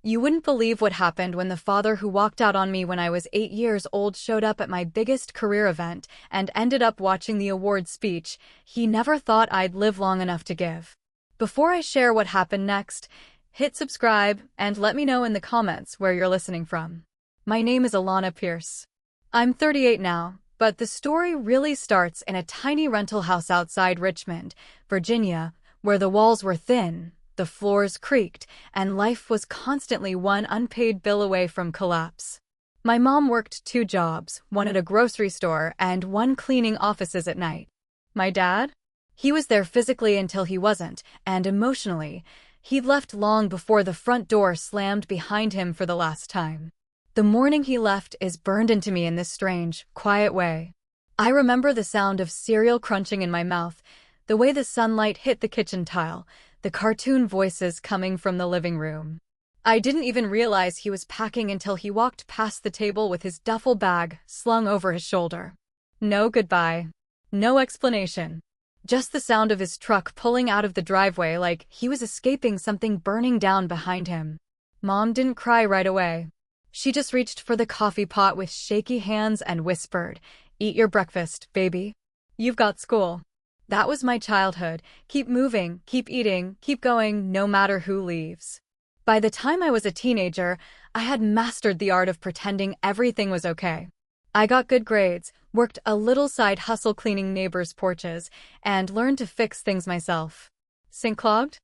You wouldn't believe what happened when the father who walked out on me when I was 8 years old showed up at my biggest career event and ended up watching the award speech. He never thought I'd live long enough to give. Before I share what happened next, hit subscribe and let me know in the comments where you're listening from. My name is Alana Pierce. I'm 38 now, but the story really starts in a tiny rental house outside Richmond, Virginia, where the walls were thin, the floors creaked, and life was constantly one unpaid bill away from collapse. My mom worked 2 jobs, one at a grocery store and one cleaning offices at night. My dad? He was there physically until he wasn't, and emotionally, he'd left long before the front door slammed behind him for the last time. The morning he left is burned into me in this strange, quiet way. I remember the sound of cereal crunching in my mouth, the way the sunlight hit the kitchen tile, the cartoon voices coming from the living room. I didn't even realize he was packing until he walked past the table with his duffel bag slung over his shoulder. No goodbye. No explanation. Just the sound of his truck pulling out of the driveway like he was escaping something burning down behind him. Mom didn't cry right away. She just reached for the coffee pot with shaky hands and whispered, "Eat your breakfast, baby. You've got school." That was my childhood. Keep moving, keep eating, keep going, no matter who leaves. By the time I was a teenager, I had mastered the art of pretending everything was okay. I got good grades, worked a little side hustle cleaning neighbors' porches, and learned to fix things myself. Sink clogged?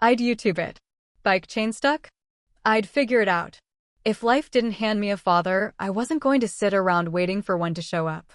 I'd YouTube it. Bike chain stuck? I'd figure it out. If life didn't hand me a father, I wasn't going to sit around waiting for one to show up.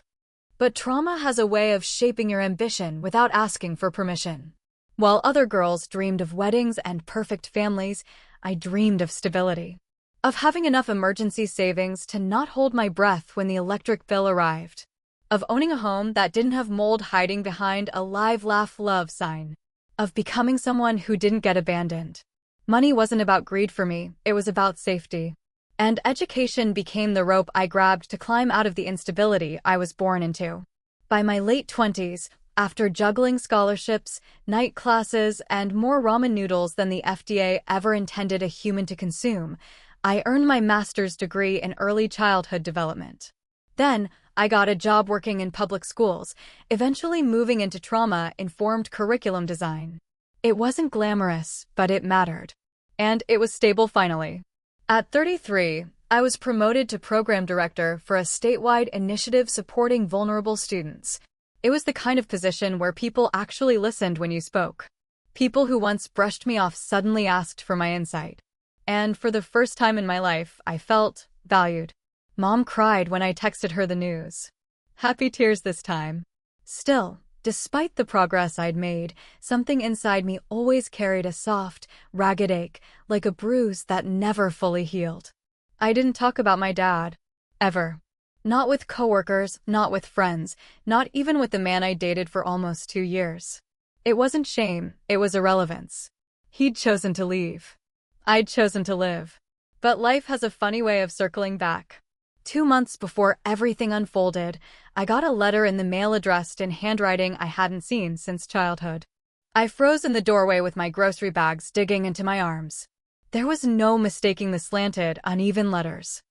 But trauma has a way of shaping your ambition without asking for permission. While other girls dreamed of weddings and perfect families, I dreamed of stability. Of having enough emergency savings to not hold my breath when the electric bill arrived. Of owning a home that didn't have mold hiding behind a live laugh love sign. Of becoming someone who didn't get abandoned. Money wasn't about greed for me, it was about safety. And education became the rope I grabbed to climb out of the instability I was born into. By my late 20s, after juggling scholarships, night classes, and more ramen noodles than the FDA ever intended a human to consume, I earned my master's degree in early childhood development. Then, I got a job working in public schools, eventually moving into trauma-informed curriculum design. It wasn't glamorous, but it mattered. And it was stable finally. At 33, I was promoted to program director for a statewide initiative supporting vulnerable students. It was the kind of position where people actually listened when you spoke. People who once brushed me off suddenly asked for my insight. And for the first time in my life, I felt valued. Mom cried when I texted her the news. Happy tears this time. Still, despite the progress I'd made, something inside me always carried a soft, ragged ache, like a bruise that never fully healed. I didn't talk about my dad. Ever. Not with coworkers, not with friends, not even with the man I dated for almost 2 years. It wasn't shame, it was irrelevance. He'd chosen to leave. I'd chosen to live. But life has a funny way of circling back. 2 months before everything unfolded, I got a letter in the mail addressed in handwriting I hadn't seen since childhood. I froze in the doorway with my grocery bags digging into my arms. There was no mistaking the slanted, uneven letters.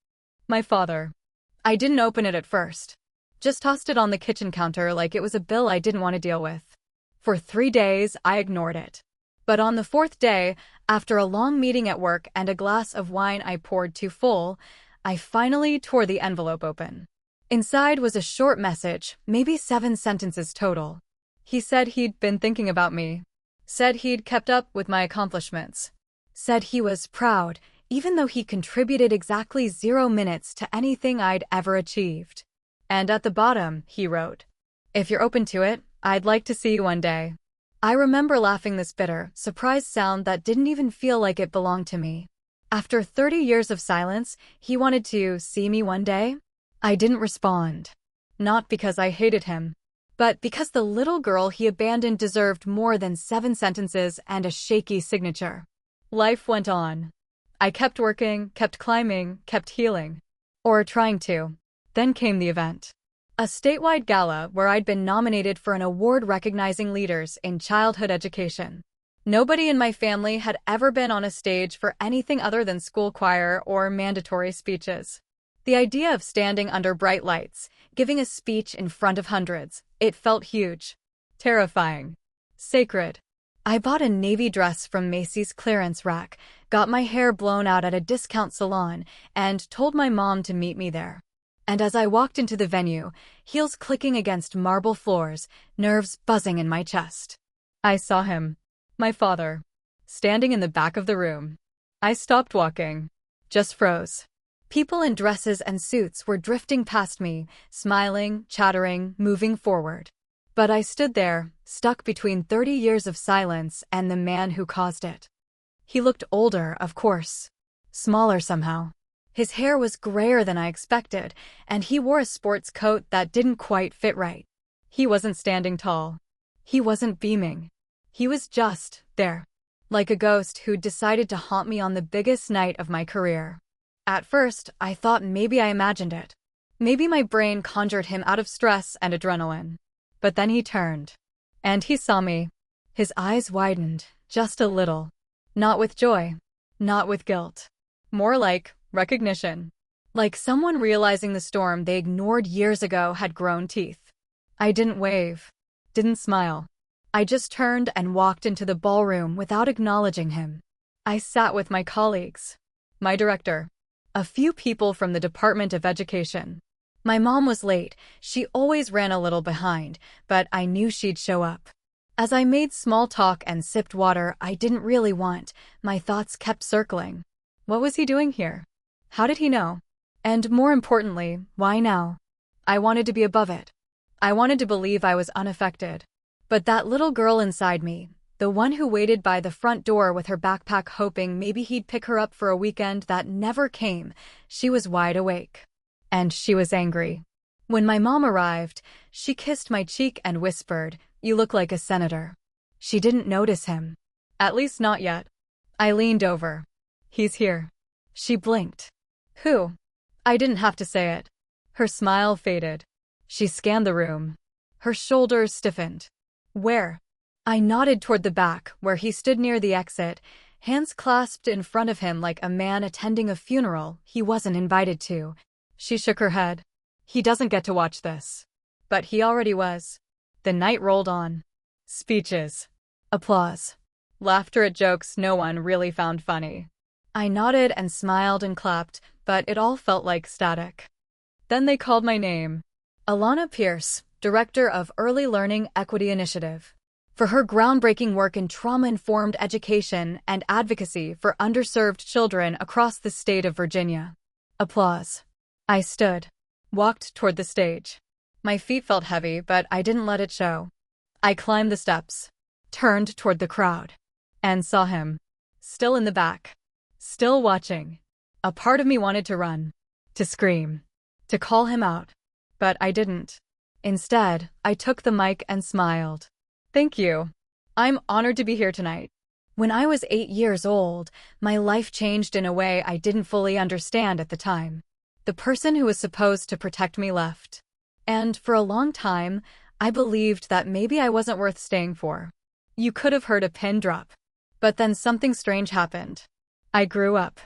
My father. I didn't open it at first. Just tossed it on the kitchen counter like it was a bill I didn't want to deal with. For 3 days, I ignored it. But on the 4th day, after a long meeting at work and a glass of wine I poured too full, I finally tore the envelope open. Inside was a short message, maybe 7 sentences total. He said he'd been thinking about me. Said he'd kept up with my accomplishments. Said he was proud, even though he contributed exactly 0 minutes to anything I'd ever achieved. And at the bottom, he wrote, "If you're open to it, I'd like to see you one day." I remember laughing this bitter, surprised sound that didn't even feel like it belonged to me. After 30 years of silence, he wanted to see me one day? I didn't respond. Not because I hated him, but because the little girl he abandoned deserved more than 7 sentences and a shaky signature. Life went on. I kept working, kept climbing, kept healing. Or trying to. Then came the event. A statewide gala where I'd been nominated for an award recognizing leaders in childhood education. Nobody in my family had ever been on a stage for anything other than school choir or mandatory speeches. The idea of standing under bright lights, giving a speech in front of hundreds, it felt huge, terrifying, sacred. I bought a navy dress from Macy's clearance rack, got my hair blown out at a discount salon, and told my mom to meet me there. And as I walked into the venue, heels clicking against marble floors, nerves buzzing in my chest, I saw him, my father, standing in the back of the room. I stopped walking, just froze. People in dresses and suits were drifting past me, smiling, chattering, moving forward. But I stood there, stuck between 30 years of silence and the man who caused it. He looked older, of course. Smaller somehow. His hair was grayer than I expected, and he wore a sports coat that didn't quite fit right. He wasn't standing tall. He wasn't beaming. He was just there, like a ghost who'd decided to haunt me on the biggest night of my career. At first, I thought maybe I imagined it. Maybe my brain conjured him out of stress and adrenaline. But then he turned. And he saw me. His eyes widened, just a little. Not with joy. Not with guilt. More like recognition. Like someone realizing the storm they ignored years ago had grown teeth. I didn't wave. Didn't smile. I just turned and walked into the ballroom without acknowledging him. I sat with my colleagues. My director. A few people from the Department of Education. My mom was late. She always ran a little behind, but I knew she'd show up. As I made small talk and sipped water I didn't really want, my thoughts kept circling. What was he doing here? How did he know? And more importantly, why now? I wanted to be above it. I wanted to believe I was unaffected. But that little girl inside me, the one who waited by the front door with her backpack hoping maybe he'd pick her up for a weekend that never came, she was wide awake. And she was angry. When my mom arrived, she kissed my cheek and whispered, "You look like a senator." She didn't notice him. At least not yet. I leaned over. "He's here." She blinked. "Who?" I didn't have to say it. Her smile faded. She scanned the room. Her shoulders stiffened. "Where?" I nodded toward the back, where he stood near the exit, hands clasped in front of him like a man attending a funeral he wasn't invited to. She shook her head. "He doesn't get to watch this." But he already was. The night rolled on. Speeches. Applause. Laughter at jokes no one really found funny. I nodded and smiled and clapped, but it all felt like static. Then they called my name. Alana Pierce, Director of Early Learning Equity Initiative. For her groundbreaking work in trauma-informed education and advocacy for underserved children across the state of Virginia. Applause. I stood. Walked toward the stage. My feet felt heavy, but I didn't let it show. I climbed the steps. Turned toward the crowd. And saw him. Still in the back. Still watching. A part of me wanted to run. To scream. To call him out. But I didn't. Instead, I took the mic and smiled. "Thank you. I'm honored to be here tonight." When I was 8 years old, my life changed in a way I didn't fully understand at the time. The person who was supposed to protect me left. And for a long time, I believed that maybe I wasn't worth staying for. You could have heard a pin drop. But then something strange happened. I grew up.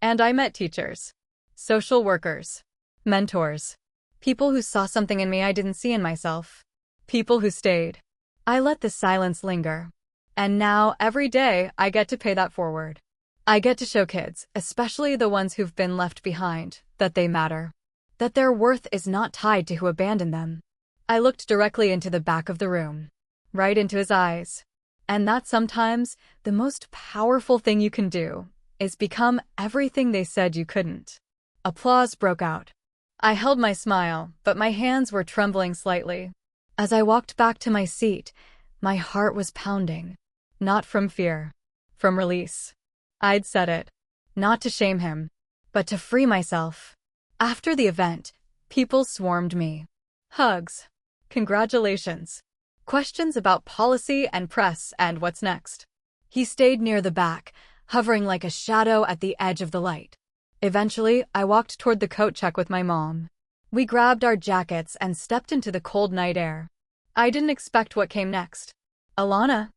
And I met teachers. Social workers. Mentors. People who saw something in me I didn't see in myself. People who stayed. I let the silence linger. And now, every day, I get to pay that forward. I get to show kids, especially the ones who've been left behind, that they matter. That their worth is not tied to who abandoned them. I looked directly into the back of the room. Right into his eyes. And that sometimes, the most powerful thing you can do, is become everything they said you couldn't. Applause broke out. I held my smile, but my hands were trembling slightly. As I walked back to my seat, my heart was pounding. Not from fear. From release. I'd said it. Not to shame him. But to free myself. After the event, people swarmed me. Hugs. Congratulations. Questions about policy and press and what's next. He stayed near the back, hovering like a shadow at the edge of the light. Eventually, I walked toward the coat check with my mom. We grabbed our jackets and stepped into the cold night air. I didn't expect what came next. "Alana."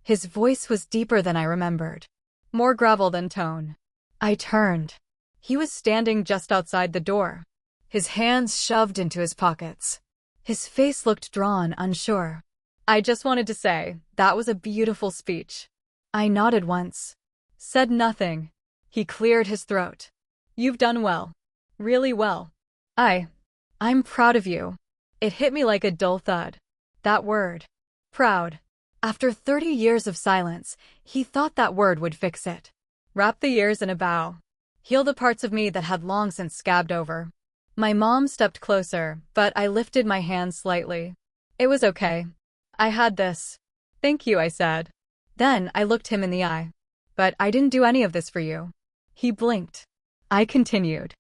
His voice was deeper than I remembered. More gravel than tone. I turned. He was standing just outside the door, his hands shoved into his pockets. His face looked drawn, unsure. I just wanted to say, that was a beautiful speech. I nodded once. Said nothing. He cleared his throat. You've done well. Really well. I'm proud of you. It hit me like a dull thud. That word. Proud. After 30 years of silence, he thought that word would fix it. Wrap the years in a bow. Heal the parts of me that had long since scabbed over. My mom stepped closer, but I lifted my hand slightly. It was okay. I had this. Thank you, I said. Then I looked him in the eye. But I didn't do any of this for you. He blinked. I continued.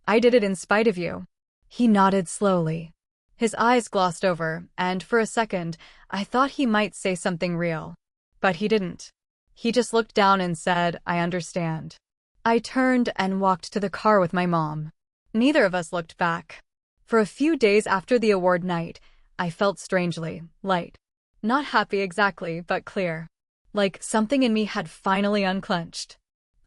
I did it in spite of you. He nodded slowly. His eyes glossed over, and for a second, I thought he might say something real. But he didn't. He just looked down and said, I understand. I turned and walked to the car with my mom. Neither of us looked back. For a few days after the award night, I felt strangely light. Not happy exactly, but clear. Like something in me had finally unclenched.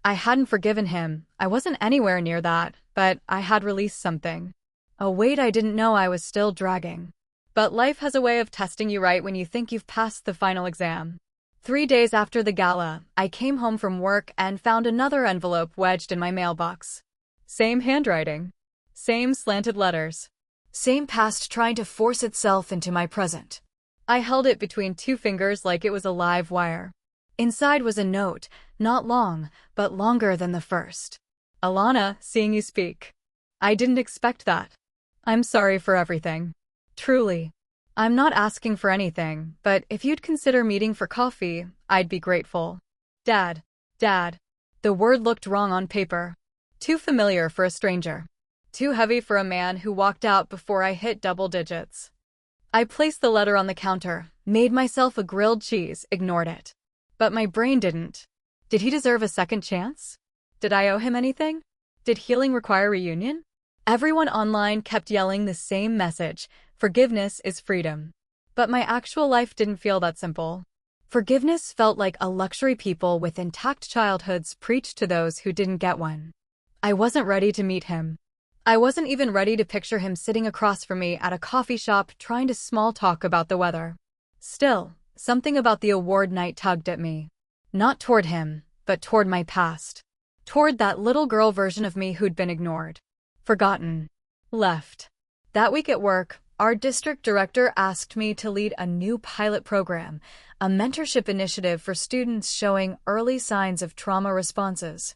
I hadn't forgiven him, I wasn't anywhere near that, but I had released something. A weight I didn't know I was still dragging. But life has a way of testing you right when you think you've passed the final exam. 3 days after the gala, I came home from work and found another envelope wedged in my mailbox. Same handwriting. Same slanted letters. Same past trying to force itself into my present. I held it between 2 fingers like it was a live wire. Inside was a note, not long, but longer than the first. Alana, seeing you speak. I didn't expect that. I'm sorry for everything. Truly. I'm not asking for anything, but if you'd consider meeting for coffee, I'd be grateful. Dad. The word looked wrong on paper. Too familiar for a stranger. Too heavy for a man who walked out before I hit double digits. I placed the letter on the counter, made myself a grilled cheese, ignored it. But my brain didn't. Did he deserve a second chance? Did I owe him anything? Did healing require reunion? Everyone online kept yelling the same message, forgiveness is freedom. But my actual life didn't feel that simple. Forgiveness felt like a luxury people with intact childhoods preached to those who didn't get one. I wasn't ready to meet him. I wasn't even ready to picture him sitting across from me at a coffee shop trying to small talk about the weather. Still, something about the award night tugged at me. Not toward him, but toward my past. Toward that little girl version of me who'd been ignored. Forgotten. Left. That week at work, our district director asked me to lead a new pilot program, a mentorship initiative for students showing early signs of trauma responses.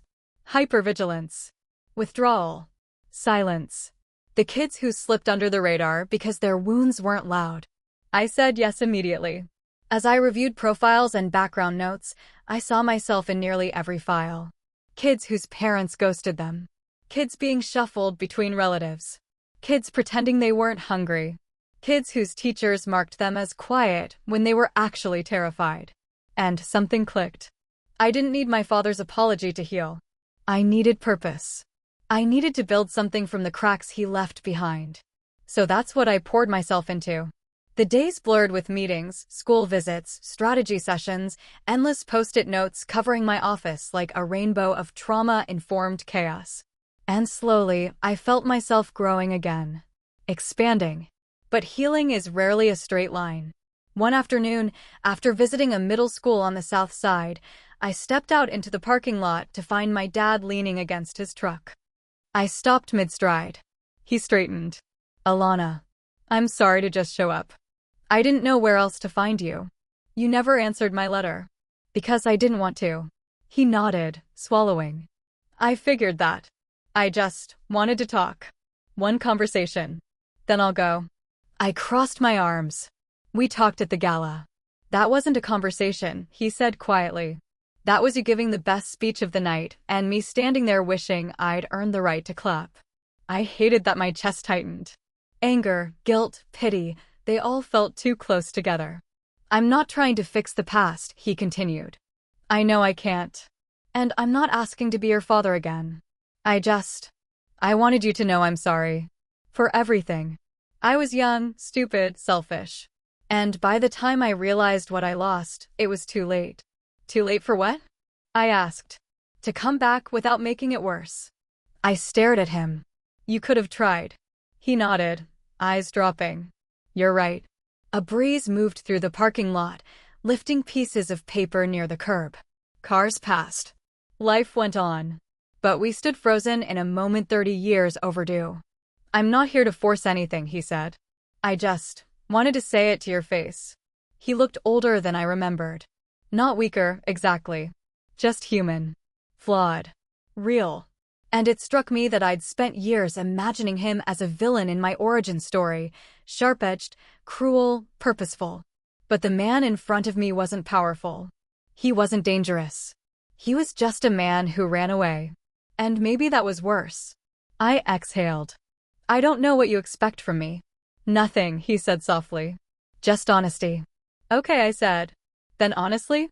Hypervigilance. Withdrawal. Silence. The kids who slipped under the radar because their wounds weren't loud. I said yes immediately. As I reviewed profiles and background notes, I saw myself in nearly every file. Kids whose parents ghosted them. Kids being shuffled between relatives. Kids pretending they weren't hungry. Kids whose teachers marked them as quiet when they were actually terrified. And something clicked. I didn't need my father's apology to heal. I needed purpose. I needed to build something from the cracks he left behind. So that's what I poured myself into. The days blurred with meetings, school visits, strategy sessions, endless post-it notes covering my office like a rainbow of trauma-informed chaos. And slowly, I felt myself growing again. Expanding. But healing is rarely a straight line. One afternoon, after visiting a middle school on the south side, I stepped out into the parking lot to find my dad leaning against his truck. I stopped mid-stride. He straightened. Alana. I'm sorry to just show up. I didn't know where else to find you. You never answered my letter. Because I didn't want to. He nodded, swallowing. I figured that. I just wanted to talk. One conversation. Then I'll go. I crossed my arms. We talked at the gala. That wasn't a conversation, he said quietly. That was you giving the best speech of the night, and me standing there wishing I'd earned the right to clap. I hated that my chest tightened. Anger, guilt, pity, they all felt too close together. I'm not trying to fix the past, he continued. I know I can't. And I'm not asking to be your father again. I wanted you to know I'm sorry. For everything. I was young, stupid, selfish. And by the time I realized what I lost, it was too late. Too late for what? I asked. To come back without making it worse. I stared at him. You could have tried. He nodded, eyes dropping. You're right. A breeze moved through the parking lot, lifting pieces of paper near the curb. Cars passed. Life went on. But we stood frozen in a moment 30 years overdue. I'm not here to force anything, he said. I just wanted to say it to your face. He looked older than I remembered. Not weaker, exactly. Just human. Flawed. Real. And it struck me that I'd spent years imagining him as a villain in my origin story, sharp-edged, cruel, purposeful. But the man in front of me wasn't powerful. He wasn't dangerous. He was just a man who ran away. And maybe that was worse. I exhaled. I don't know what you expect from me. Nothing, he said softly. Just honesty. Okay, I said. Then honestly?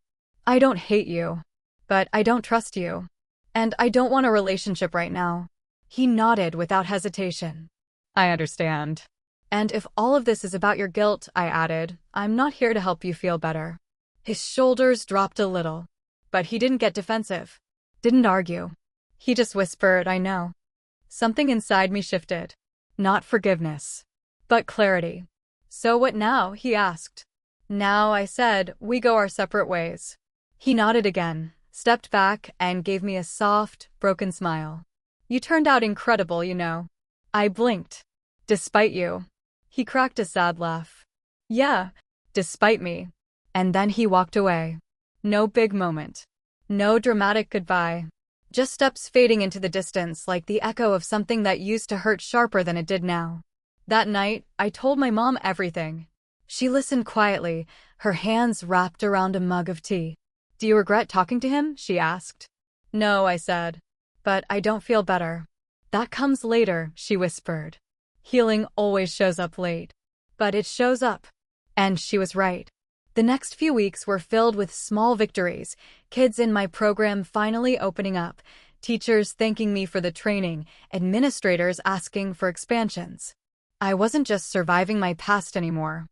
I don't hate you. But I don't trust you. And I don't want a relationship right now. He nodded without hesitation. I understand. And if all of this is about your guilt, I added, I'm not here to help you feel better. His shoulders dropped a little. But he didn't get defensive. Didn't argue. He just whispered, I know. Something inside me shifted. Not forgiveness. But clarity. So what now? He asked. Now, I said, we go our separate ways. He nodded again, stepped back, and gave me a soft, broken smile. You turned out incredible, you know. I blinked. Despite you. He cracked a sad laugh. Yeah, despite me. And then he walked away. No big moment. No dramatic goodbye. Just steps fading into the distance like the echo of something that used to hurt sharper than it did now. That night, I told my mom everything. She listened quietly, her hands wrapped around a mug of tea. Do you regret talking to him? She asked. No, I said. But I don't feel better. That comes later, she whispered. Healing always shows up late. But it shows up. And she was right. The next few weeks were filled with small victories, kids in my program finally opening up, teachers thanking me for the training, administrators asking for expansions. I wasn't just surviving my past anymore.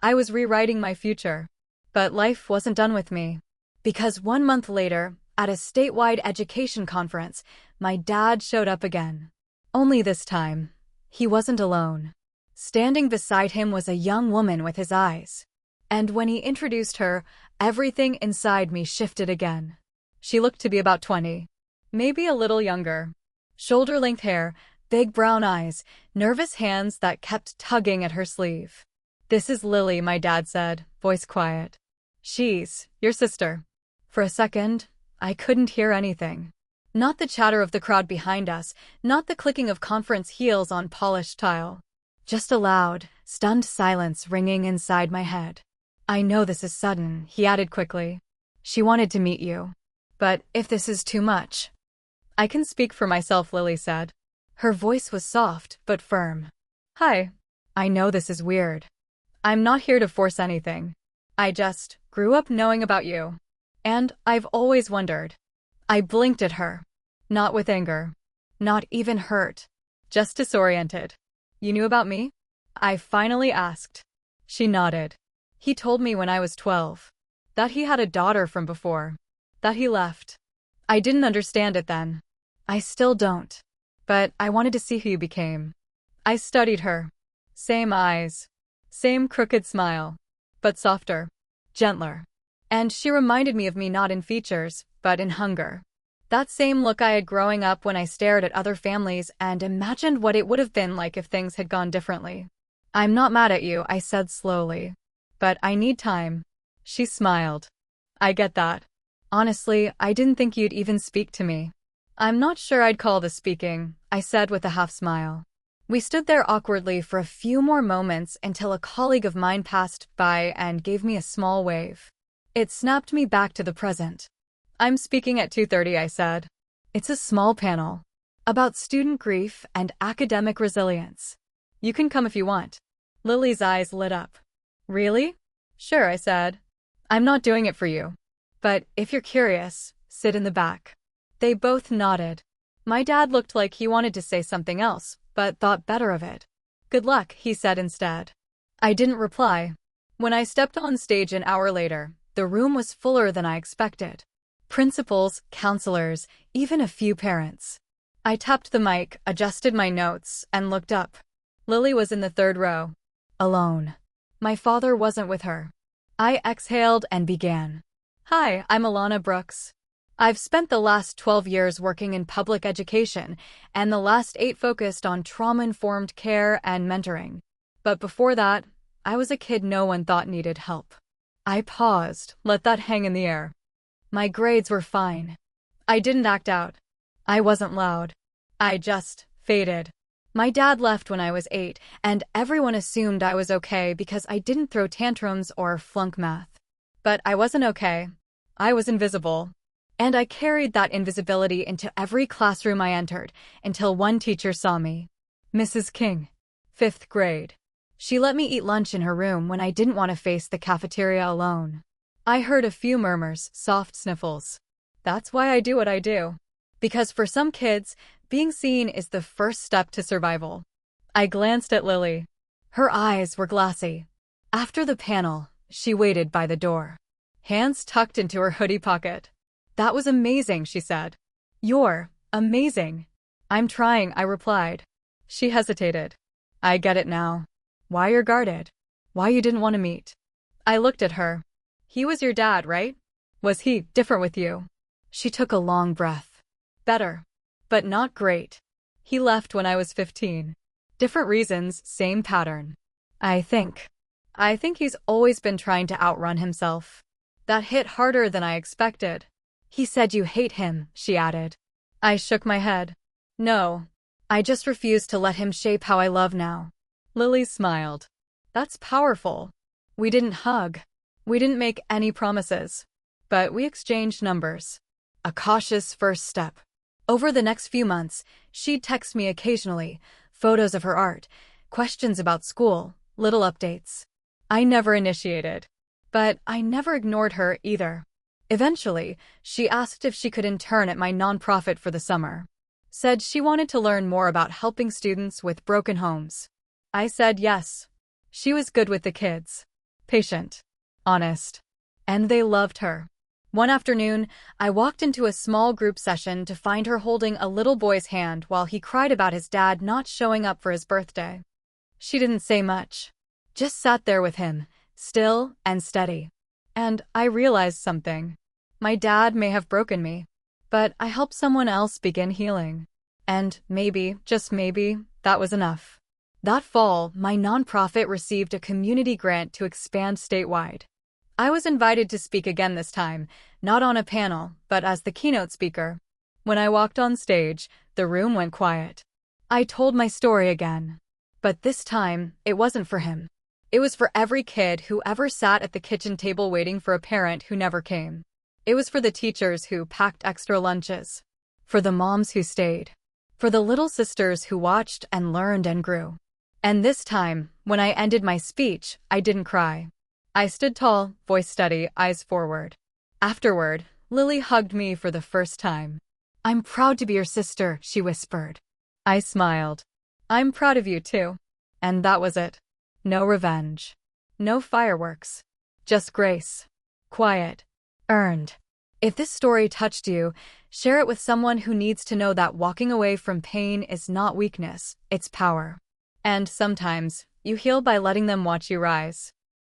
I was rewriting my future. But life wasn't done with me. Because 1 month later, at a statewide education conference, my dad showed up again. Only this time, he wasn't alone. Standing beside him was a young woman with his eyes. And when he introduced her, everything inside me shifted again. She looked to be about 20. Maybe a little younger. Shoulder-length hair, big brown eyes, nervous hands that kept tugging at her sleeve. This is Lily, my dad said, voice quiet. She's your sister. For a second, I couldn't hear anything. Not the chatter of the crowd behind us, not the clicking of conference heels on polished tile. Just a loud, stunned silence ringing inside my head. I know this is sudden, he added quickly. She wanted to meet you. But if this is too much. I can speak for myself, Lily said. Her voice was soft, but firm. Hi. I know this is weird. I'm not here to force anything. I just grew up knowing about you. And I've always wondered. I blinked at her. Not with anger. Not even hurt. Just disoriented. You knew about me? I finally asked. She nodded. He told me when I was 12. That he had a daughter from before. That he left. I didn't understand it then. I still don't. But I wanted to see who you became. I studied her. Same eyes. Same crooked smile. But softer. Gentler. And she reminded me of me not in features, but in hunger. That same look I had growing up when I stared at other families and imagined what it would have been like if things had gone differently. I'm not mad at you, I said slowly. But I need time. She smiled. I get that. Honestly, I didn't think you'd even speak to me. I'm not sure I'd call this speaking, I said with a half smile. We stood there awkwardly for a few more moments until a colleague of mine passed by and gave me a small wave. It snapped me back to the present. I'm speaking at 2:30, I said. It's a small panel. About student grief and academic resilience. You can come if you want. Lily's eyes lit up. Really? Sure, I said. I'm not doing it for you. But if you're curious, sit in the back. They both nodded. My dad looked like he wanted to say something else, but thought better of it. Good luck, he said instead. I didn't reply. When I stepped on stage an hour later, the room was fuller than I expected. Principals, counselors, even a few parents. I tapped the mic, adjusted my notes, and looked up. Lily was in the third row. Alone. My father wasn't with her. I exhaled and began. Hi, I'm Alana Brooks. I've spent the last 12 years working in public education, and the last 8 focused on trauma-informed care and mentoring. But before that, I was a kid no one thought needed help. I paused, let that hang in the air. My grades were fine. I didn't act out. I wasn't loud. I just faded. My dad left when I was 8, and everyone assumed I was okay because I didn't throw tantrums or flunk math. But I wasn't okay. I was invisible. And I carried that invisibility into every classroom I entered, until one teacher saw me. Mrs. King. 5th grade. She let me eat lunch in her room when I didn't want to face the cafeteria alone. I heard a few murmurs, soft sniffles. That's why I do what I do. Because for some kids, being seen is the first step to survival. I glanced at Lily. Her eyes were glassy. After the panel, she waited by the door, hands tucked into her hoodie pocket. That was amazing, she said. You're amazing. I'm trying, I replied. She hesitated. I get it now. Why you're guarded. Why you didn't want to meet. I looked at her. He was your dad, right? Was he different with you? She took a long breath. Better. But not great. He left when I was 15. Different reasons, same pattern. I think he's always been trying to outrun himself. That hit harder than I expected. He said you hate him, she added. I shook my head. No. I just refuse to let him shape how I love now. Lily smiled. That's powerful. We didn't hug. We didn't make any promises. But we exchanged numbers. A cautious first step. Over the next few months, she'd text me occasionally, photos of her art, questions about school, little updates. I never initiated. But I never ignored her either. Eventually, she asked if she could intern at my nonprofit for the summer. Said she wanted to learn more about helping students with broken homes. I said yes. She was good with the kids. Patient. Honest. And they loved her. One afternoon, I walked into a small group session to find her holding a little boy's hand while he cried about his dad not showing up for his birthday. She didn't say much. Just sat there with him, still and steady. And I realized something. My dad may have broken me, but I helped someone else begin healing. And maybe, just maybe, that was enough. That fall, my nonprofit received a community grant to expand statewide. I was invited to speak again this time, not on a panel, but as the keynote speaker. When I walked on stage, the room went quiet. I told my story again. But this time, it wasn't for him. It was for every kid who ever sat at the kitchen table waiting for a parent who never came. It was for the teachers who packed extra lunches. For the moms who stayed. For the little sisters who watched and learned and grew. And this time, when I ended my speech, I didn't cry. I stood tall, voice steady, eyes forward. Afterward, Lily hugged me for the first time. I'm proud to be your sister, she whispered. I smiled. I'm proud of you too. And that was it. No revenge. No fireworks. Just grace. Quiet. Earned. If this story touched you, share it with someone who needs to know that walking away from pain is not weakness, it's power. And sometimes, you heal by letting them watch you rise.